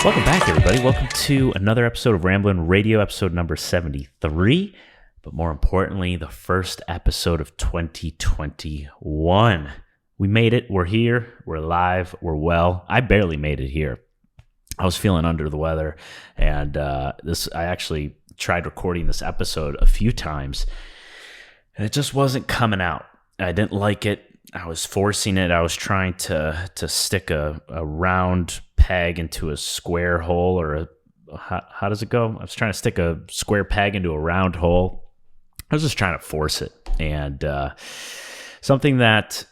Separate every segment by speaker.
Speaker 1: Welcome back, everybody. Welcome to another episode of Ramblin Radio, episode number 73. But more importantly, the first episode of 2021. We made it. We're here. We're live. We're well. I barely made it here. I was feeling under the weather, and I actually tried recording this episode a few times, and it just wasn't coming out. I didn't like it. I was forcing it. I was trying to stick a round peg into a square hole, or how does it go? I was trying to stick a square peg into a round hole. I was just trying to force it. And something that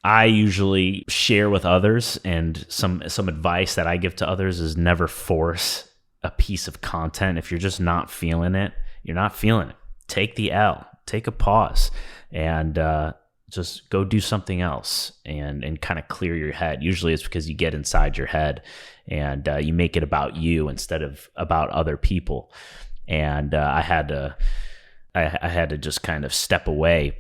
Speaker 1: I usually share with others, and some advice that I give to others, is never force a piece of content. If you're just not feeling it, you're not feeling it. Take the L, take a pause, and just go do something else and kind of clear your head. Usually it's because you get inside your head and you make it about you instead of about other people. And I had to just kind of step away.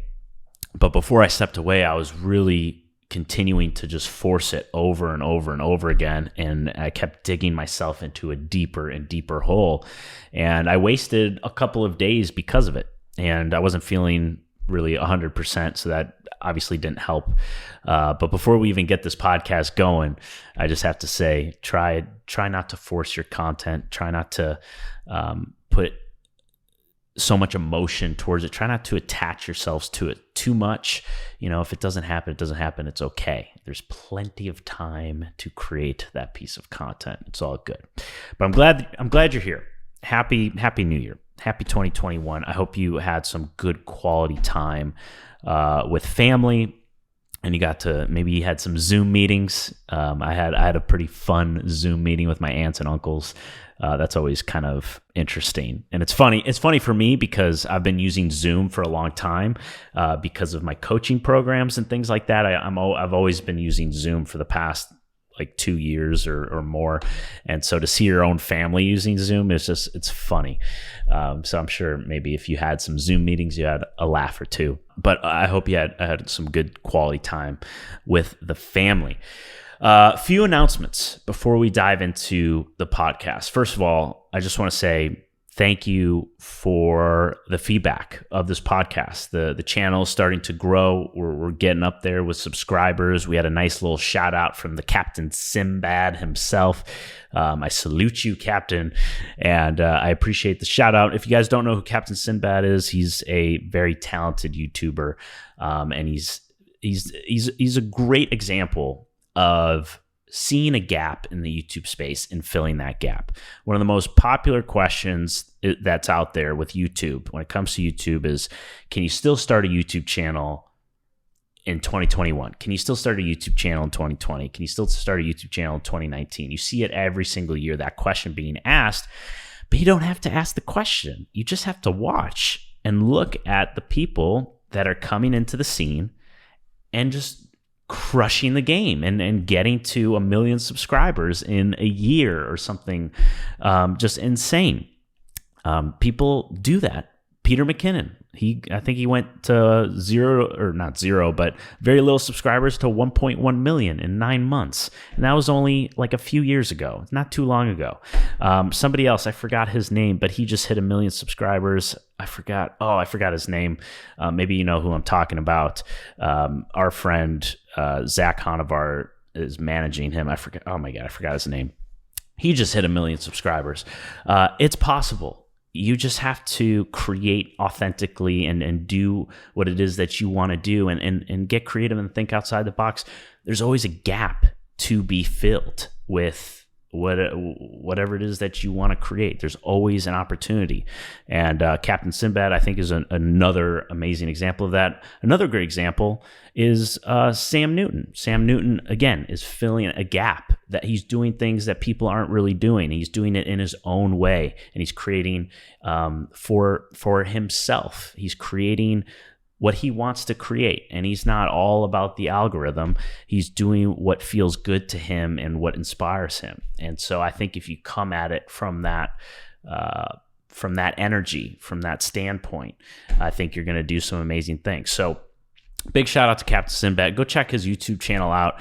Speaker 1: But before I stepped away, I was really continuing to just force it over and over and over again. And I kept digging myself into a deeper and deeper hole. And I wasted a couple of days because of it. And I wasn't feeling really 100%, so that obviously didn't help. But before we even get this podcast going, I just have to say, try not to force your content. Try not to put so much emotion towards it. Try not to attach yourselves to it too much. You know, if it doesn't happen, it doesn't happen. It's okay. There's plenty of time to create that piece of content. It's all good. But I'm glad you're here. Happy New Year. Happy 2021. I hope you had some good quality time with family, and maybe you had some Zoom meetings. I had a pretty fun Zoom meeting with my aunts and uncles. That's always kind of interesting. And it's funny. It's funny for me because I've been using Zoom for a long time because of my coaching programs and things like that. I've always been using Zoom for the past like 2 years or more. And so to see your own family using Zoom it's funny. So I'm sure maybe if you had some Zoom meetings, you had a laugh or two, but I hope you had some good quality time with the family. A few announcements before we dive into the podcast. First of all, I just want to say thank you for the feedback of this podcast. The channel is starting to grow. We're getting up there with subscribers. We had a nice little shout out from the Captain Sinbad himself. I salute you, Captain, and I appreciate the shout out. If you guys don't know who Captain Sinbad is, he's a very talented YouTuber, and he's a great example of seeing a gap in the YouTube space and filling that gap. One of the most popular questions that's out there with YouTube when it comes to YouTube is, can you still start a YouTube channel in 2021? Can you still start a YouTube channel in 2020? Can you still start a YouTube channel in 2019? You see it every single year, that question being asked, but you don't have to ask the question. You just have to watch and look at the people that are coming into the scene and just crushing the game and getting to 1 million subscribers in a year or something, just insane. People do that. Peter McKinnon, I think he went to not zero, but very little subscribers to 1.1 million in 9 months. And that was only like a few years ago, not too long ago. Somebody else, I forgot his name, but he just hit 1 million subscribers. I forgot his name. Maybe you know who I'm talking about. Our friend, Zach Honavar, is managing him. I forgot his name. He just hit 1 million subscribers. It's possible. You just have to create authentically and do what it is that you want to do and get creative and think outside the box. There's always a gap to be filled with whatever it is that you want to create. There's always an opportunity. And Captain Sinbad, I think, is another amazing example of that. Another great example is Sam Newton. Sam Newton, again, is filling a gap, that he's doing things that people aren't really doing. He's doing it in his own way, and he's creating for himself. He's creating what he wants to create, and he's not all about the algorithm. He's doing what feels good to him and what inspires him. And so I think if you come at it from that energy, from that standpoint, I think you're going to do some amazing things. So big shout out to Captain Sinbad. Go check his YouTube channel out.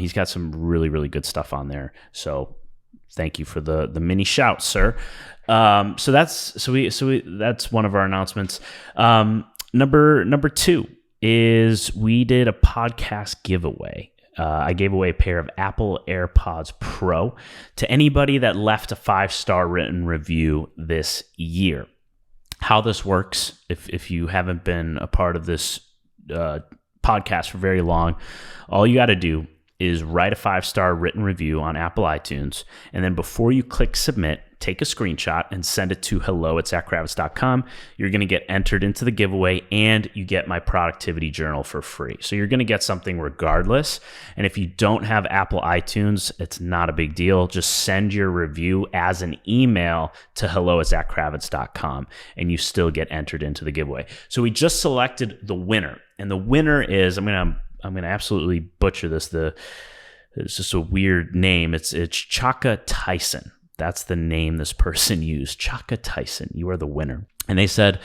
Speaker 1: He's got some really, really good stuff on there. So Thank you for the mini shout, sir. So that's one of our announcements. Number 2 is we did a podcast giveaway. I gave away a pair of Apple AirPods Pro to anybody that left a 5-star written review this year. How this works, if you haven't been a part of this podcast for very long, all you got to do is write a 5-star written review on Apple iTunes, and then before you click submit, take a screenshot and send it to hello@zackravitz.com. You're going to get entered into the giveaway, and you get my productivity journal for free. So you're going to get something regardless. And if you don't have Apple iTunes, it's not a big deal. Just send your review as an email to hello@zackravitz.com, and you still get entered into the giveaway. So we just selected the winner, and the winner is, I'm gonna absolutely butcher this. It's just a weird name. It's Chaka Tyson. That's the name this person used. Chaka Tyson, you are the winner. And they said,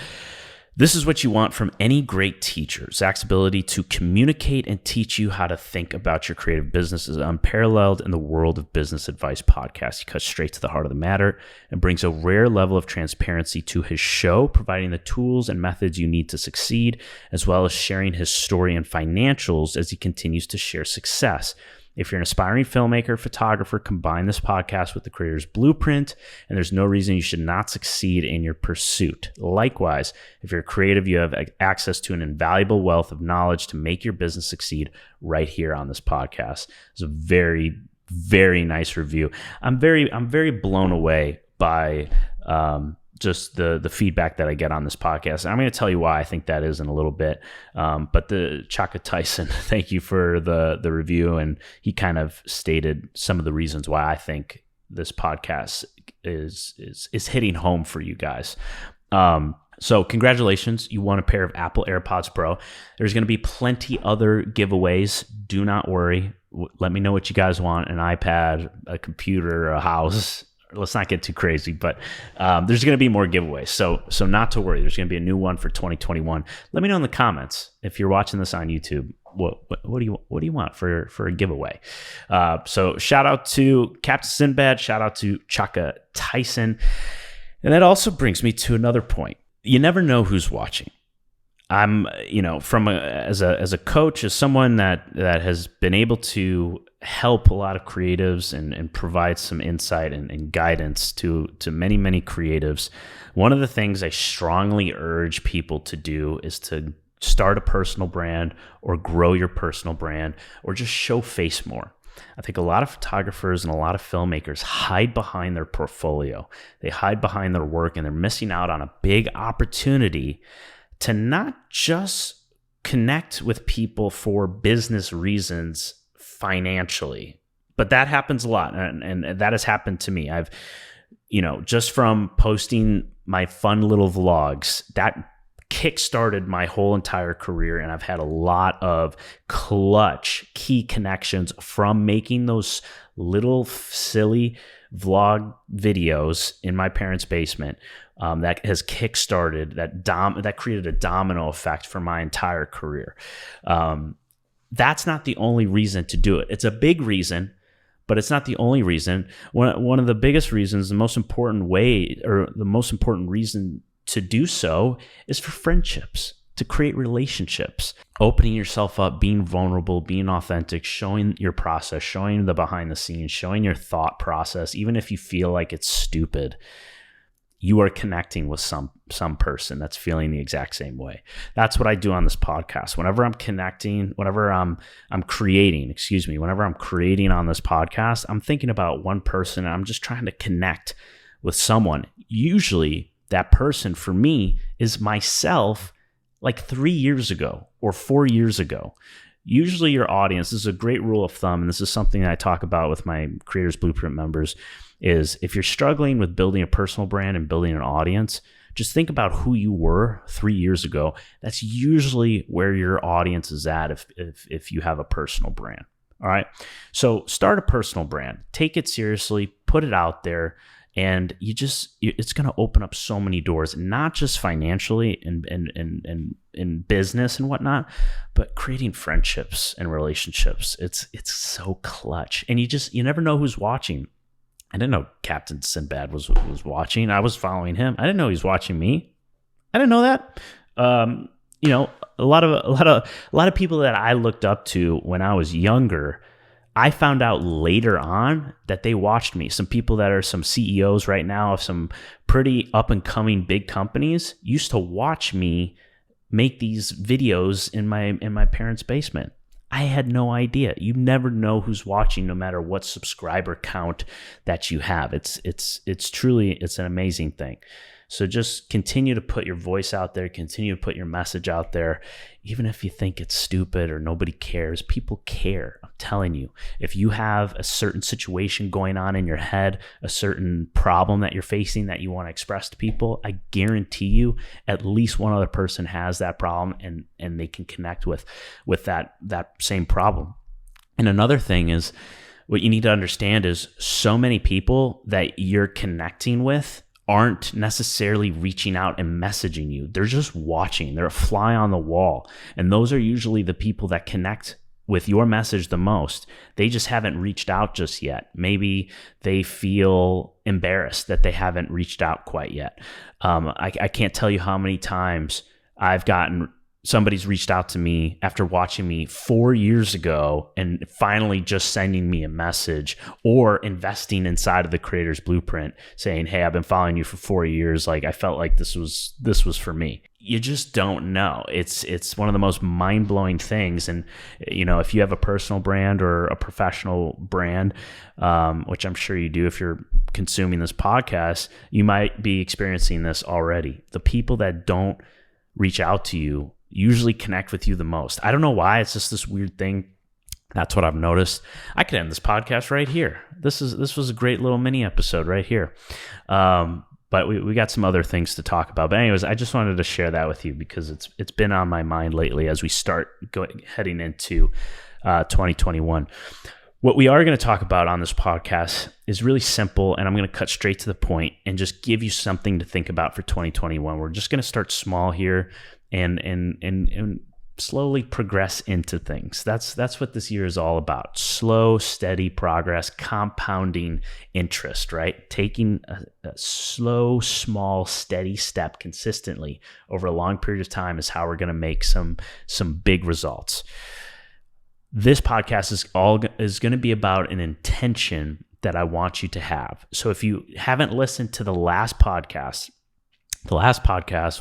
Speaker 1: this is what you want from any great teacher. Zach's ability to communicate and teach you how to think about your creative business is unparalleled in the world of business advice podcasts. He cuts straight to the heart of the matter and brings a rare level of transparency to his show, providing the tools and methods you need to succeed, as well as sharing his story and financials as he continues to share success. If you're an aspiring filmmaker, photographer, combine this podcast with the creator's blueprint, and there's no reason you should not succeed in your pursuit. Likewise, if you're creative, you have access to an invaluable wealth of knowledge to make your business succeed right here on this podcast. It's a very, very nice review. I'm very blown away by just the feedback that I get on this podcast. And I'm going to tell you why I think that is in a little bit. But the Chaka Tyson, thank you for the review. And he kind of stated some of the reasons why I think this podcast is hitting home for you guys. So congratulations. You won a pair of Apple AirPods Pro. There's going to be plenty other giveaways. Do not worry. Let me know what you guys want. An iPad, a computer, a house. Let's not get too crazy, but there's going to be more giveaways. So not to worry. There's going to be a new one for 2021. Let me know in the comments if you're watching this on YouTube. What do you want for a giveaway? So shout out to Captain Sinbad. Shout out to Chaka Tyson. And that also brings me to another point. You never know who's watching. I'm, as a coach, as someone that has been able to help a lot of creatives and provide some insight and guidance to many, many creatives. One of the things I strongly urge people to do is to start a personal brand or grow your personal brand or just show face more. I think a lot of photographers and a lot of filmmakers hide behind their portfolio. They hide behind their work, and they're missing out on a big opportunity to not just connect with people for business reasons financially, but that happens a lot. And that has happened to me. I've, just from posting my fun little vlogs, that kickstarted my whole entire career. And I've had a lot of clutch key connections from making those little silly vlog videos in my parents' basement. That has kickstarted that created a domino effect for my entire career. That's not the only reason to do it. It's a big reason, but it's not the only reason. One of the biggest reasons, the most important reason to do so is for friendships, to create relationships, opening yourself up, being vulnerable, being authentic, showing your process, showing the behind the scenes, showing your thought process, even if you feel like it's stupid. You are connecting with some person that's feeling the exact same way. That's what I do on this podcast. Whenever I'm connecting, whenever I'm creating on this podcast, I'm thinking about one person and I'm just trying to connect with someone. Usually that person for me is myself like 3 years ago or 4 years ago. Usually your audience, this is a great rule of thumb, and this is something I talk about with my Creators Blueprint members, is if you're struggling with building a personal brand and building an audience, just think about who you were 3 years ago. That's usually where your audience is at if you have a personal brand. All right. So start a personal brand, take it seriously, put it out there, and it's going to open up so many doors, not just financially and in business and whatnot, but creating friendships and relationships. It's so clutch. And you never know who's watching. I didn't know Captain Sinbad was watching. I was following him. I didn't know he was watching me. I didn't know that. A lot of people that I looked up to when I was younger, I found out later on that they watched me. Some people that are some CEOs right now of some pretty up and coming big companies used to watch me make these videos in my parents' basement. I had no idea. You never know who's watching, no matter what subscriber count that you have. It's truly an amazing thing. So just continue to put your voice out there, continue to put your message out there. Even if you think it's stupid or nobody cares, people care. I'm telling you, if you have a certain situation going on in your head, a certain problem that you're facing that you want to express to people, I guarantee you at least one other person has that problem and they can connect with that same problem. And another thing is, what you need to understand is so many people that you're connecting with aren't necessarily reaching out and messaging you. They're just watching. They're a fly on the wall. And those are usually the people that connect with your message the most. They just haven't reached out just yet. Maybe they feel embarrassed that they haven't reached out quite yet. I can't tell you how many times I've gotten somebody's reached out to me after watching me 4 years ago and finally just sending me a message, or investing inside of the Creator's Blueprint saying, hey, I've been following you for 4 years. Like, I felt like this was for me. You just don't know. It's one of the most mind-blowing things. And, if you have a personal brand or a professional brand, which I'm sure you do if you're consuming this podcast, you might be experiencing this already. The people that don't reach out to you usually connect with you the most. I don't know why. It's just this weird thing. That's what I've noticed. I could end this podcast right here. This was a great little mini episode right here. But we got some other things to talk about. But anyways, I just wanted to share that with you because it's been on my mind lately as we start heading into 2021. What we are going to talk about on this podcast is really simple, and I'm going to cut straight to the point and just give you something to think about for 2021. We're just going to start small here and slowly progress into things. That's what this year is all about. Slow, steady progress, compounding interest, right? Taking a slow, small, steady step consistently over a long period of time is how we're going to make some big results. This podcast is going to be about an intention that I want you to have. So if you haven't listened to the last podcast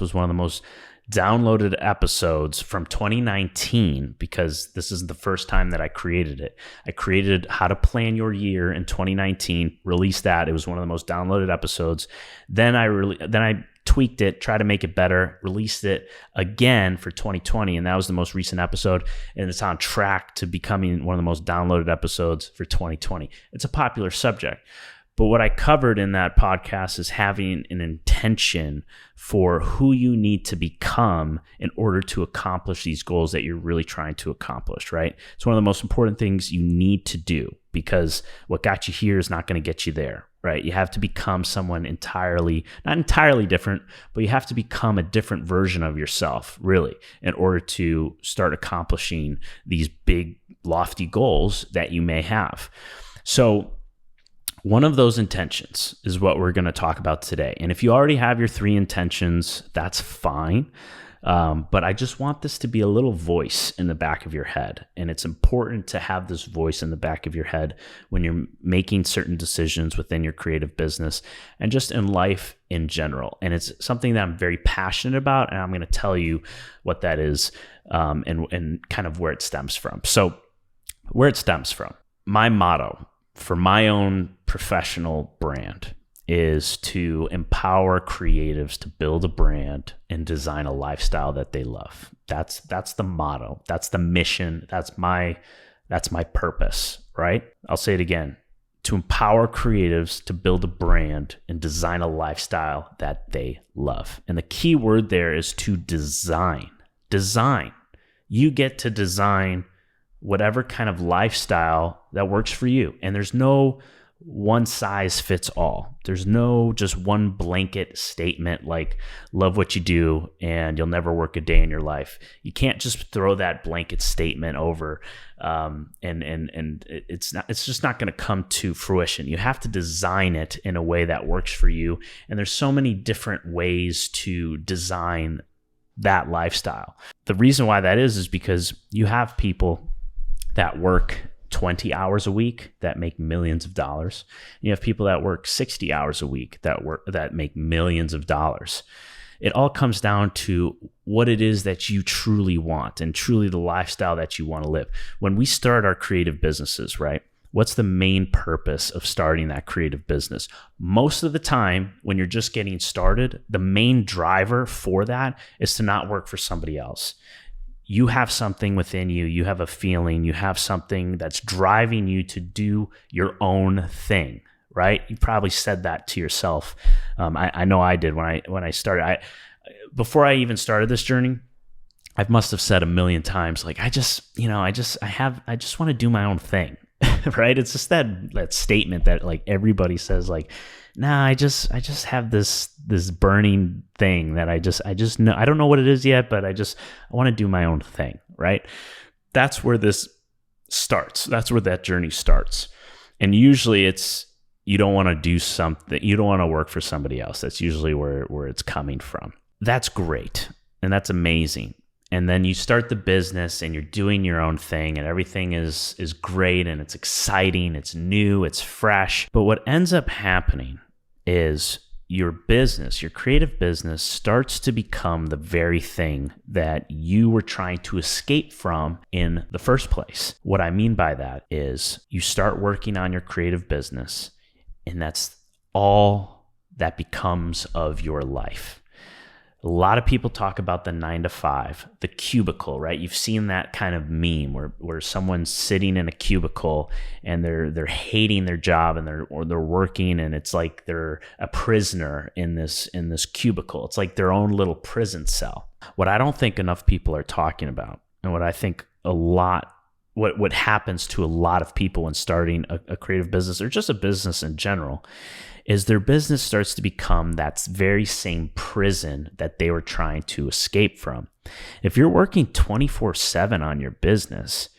Speaker 1: was one of the most downloaded episodes from 2019 because this is the first time that I created it. I created How to Plan Your Year in 2019, released that. It was one of the most downloaded episodes. Then I tweaked it, tried to make it better, released it again for 2020, and that was the most recent episode, and it's on track to becoming one of the most downloaded episodes for 2020. It's a popular subject. But what I covered in that podcast is having an intention for who you need to become in order to accomplish these goals that you're really trying to accomplish, right? It's one of the most important things you need to do because what got you here is not going to get you there, right? You have to become someone not entirely different, but you have to become a different version of yourself, really, in order to start accomplishing these big, lofty goals that you may have. So, one of those intentions is what we're going to talk about today. And if you already have your 3 intentions, that's fine. But I just want this to be a little voice in the back of your head. And it's important to have this voice in the back of your head when you're making certain decisions within your creative business and just in life in general. And it's something that I'm very passionate about. And I'm going to tell you what that is and kind of where it stems from. So where it stems from, my motto for my own professional brand is to empower creatives to build a brand and design a lifestyle that they love. That's the motto. That's the mission. That's my purpose, right? I'll say it again. To empower creatives to build a brand and design a lifestyle that they love. And the key word there is to design. Design. You get to design whatever kind of lifestyle that works for you. And there's no one size fits all. There's no just one blanket statement like love what you do and you'll never work a day in your life. You can't just throw that blanket statement over and it's just not going to come to fruition. You have to design it in a way that works for you. And there's so many different ways to design that lifestyle. The reason why that is because you have people that work 20 hours a week that make millions of dollars. You have people that work 60 hours a week that make millions of dollars. It all comes down to what it is that you truly want and truly the lifestyle that you want to live. When we start our creative businesses, right? What's the main purpose of starting that creative business? Most of the time, when you're just getting started, the main driver for that is to not work for somebody else. You have something within you, you have a feeling, you have something that's driving you to do your own thing, right? You probably said that to yourself. I know I did when I started. Before I even started this journey, I must have said a million times, like, I just want to do my own thing, right? It's just that statement that like everybody says, like, nah, I just have this burning thing that I just know. I don't know what it is yet, but I want to do my own thing, right? That's where this starts. That's where that journey starts. And usually it's, you don't want to do something, you don't want to work for somebody else. That's usually where it's coming from. That's great. And that's amazing. And then you start the business and you're doing your own thing and everything is great and it's exciting, it's new, it's fresh. But what ends up happening is your business, your creative business starts to become the very thing that you were trying to escape from in the first place. What I mean by that is you start working on your creative business and that's all that becomes of your life. A lot of people talk about the 9-to-5, the cubicle, right? You've seen that kind of meme where someone's sitting in a cubicle and they're hating their job and they're working and it's like they're a prisoner in this cubicle. It's like their own little prison cell. What I don't think enough people are talking about, and what I think what happens to a lot of people when starting a creative business or just a business in general, is their business starts to become that very same prison that they were trying to escape from. If you're working 24/7 on your business,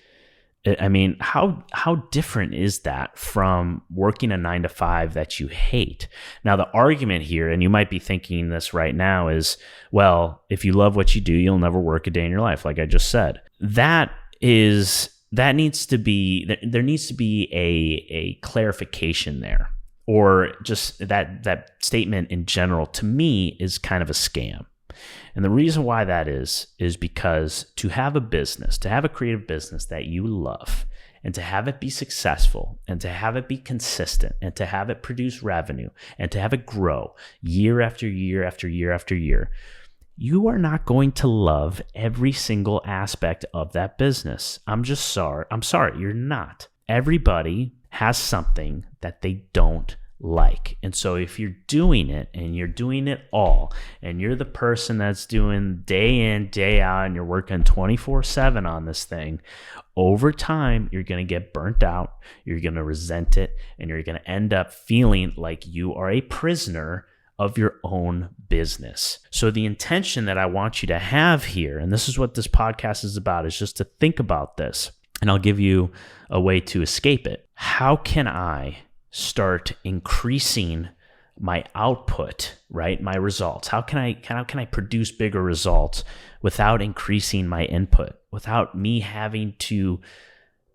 Speaker 1: I mean, how different is that from working a 9-to-5 that you hate? Now, the argument here, and you might be thinking this right now, is, well, if you love what you do, you'll never work a day in your life, like I just said. There needs to be a clarification there. Or just that statement in general, to me, is kind of a scam. And the reason why that is because to have a business, to have a creative business that you love, and to have it be successful, and to have it be consistent, and to have it produce revenue, and to have it grow year after year after year after year, you are not going to love every single aspect of that business. I'm sorry, you're not. Everybody has something that they don't like. And so if you're doing it and you're doing it all and you're the person that's doing day in, day out, and you're working 24/7 on this thing, over time, you're going to get burnt out, you're going to resent it, and you're going to end up feeling like you are a prisoner of your own business. So the intention that I want you to have here, and this is what this podcast is about, is just to think about this. And I'll give you a way to escape it. How can I start increasing my output, right? My results. How can I produce bigger results without increasing my input, without me having to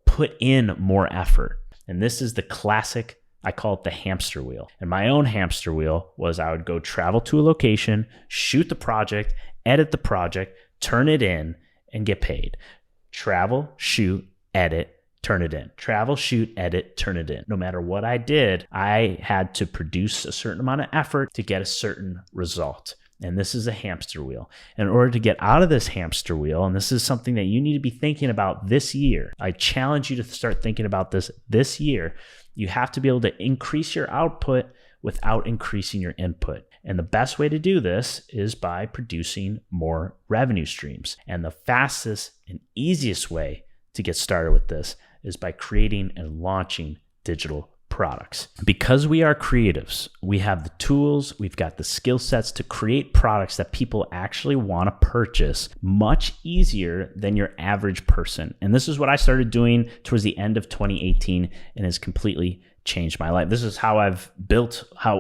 Speaker 1: put in more effort? And this is the classic, I call it the hamster wheel. And my own hamster wheel was I would go travel to a location, shoot the project, edit the project, turn it in, and get paid. Travel, shoot, edit, turn it in. Travel, shoot, edit, turn it in. No matter what I did, I had to produce a certain amount of effort to get a certain result. And this is a hamster wheel. In order to get out of this hamster wheel, and this is something that you need to be thinking about this year, I challenge you to start thinking about this year. You have to be able to increase your output without increasing your input. And the best way to do this is by producing more revenue streams. And the fastest and easiest way to get started with this is by creating and launching digital products. Because we are creatives, we have the tools, we've got the skill sets to create products that people actually want to purchase much easier than your average person. And this is what I started doing towards the end of 2018 and has completely changed my life. This is how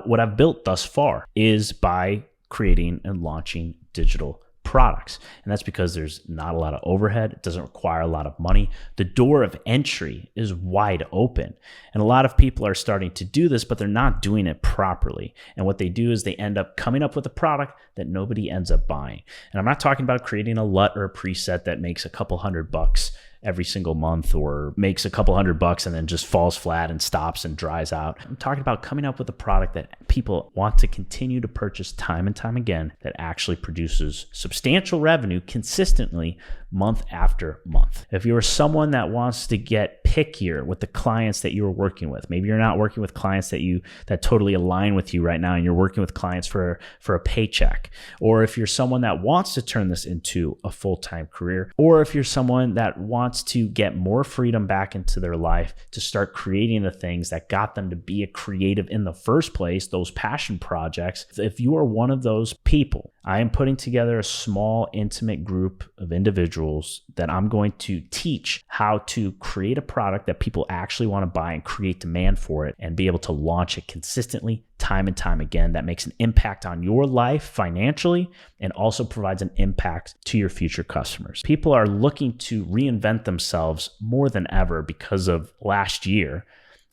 Speaker 1: what I've built thus far is by creating and launching digital products. And that's because there's not a lot of overhead. It doesn't require a lot of money. The door of entry is wide open. And a lot of people are starting to do this, but they're not doing it properly. And what they do is they end up coming up with a product that nobody ends up buying. And I'm not talking about creating a LUT or a preset that makes a couple $100 every single month or makes a couple $100 and then just falls flat and stops and dries out. I'm talking about coming up with a product that people want to continue to purchase time and time again that actually produces substantial revenue consistently month after month. If you're someone that wants to get pickier with the clients that you're working with, maybe you're not working with clients that totally align with you right now and you're working with clients for a paycheck, or if you're someone that wants to turn this into a full-time career, or if you're someone that wants to get more freedom back into their life to start creating the things that got them to be a creative in the first place, those passion projects. If you are one of those people, I am putting together a small, intimate group of individuals that I'm going to teach how to create a product that people actually want to buy and create demand for it and be able to launch it consistently time and time again. That makes an impact on your life financially and also provides an impact to your future customers. People are looking to reinvent themselves more than ever because of last year.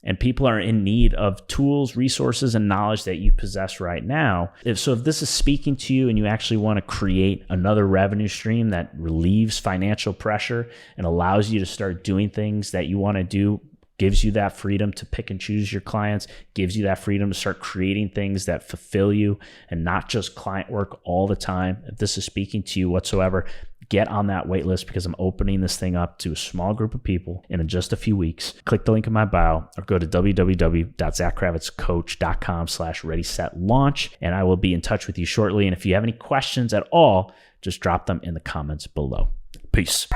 Speaker 1: And people are in need of tools, resources, and knowledge that you possess right now. If this is speaking to you and you actually want to create another revenue stream that relieves financial pressure and allows you to start doing things that you want to do, gives you that freedom to pick and choose your clients, gives you that freedom to start creating things that fulfill you and not just client work all the time. If this is speaking to you whatsoever, get on that wait list because I'm opening this thing up to a small group of people in just a few weeks. Click the link in my bio or go to www.zachkravitzcoach.com/ready-set-launch and I will be in touch with you shortly. And if you have any questions at all, just drop them in the comments below. Peace.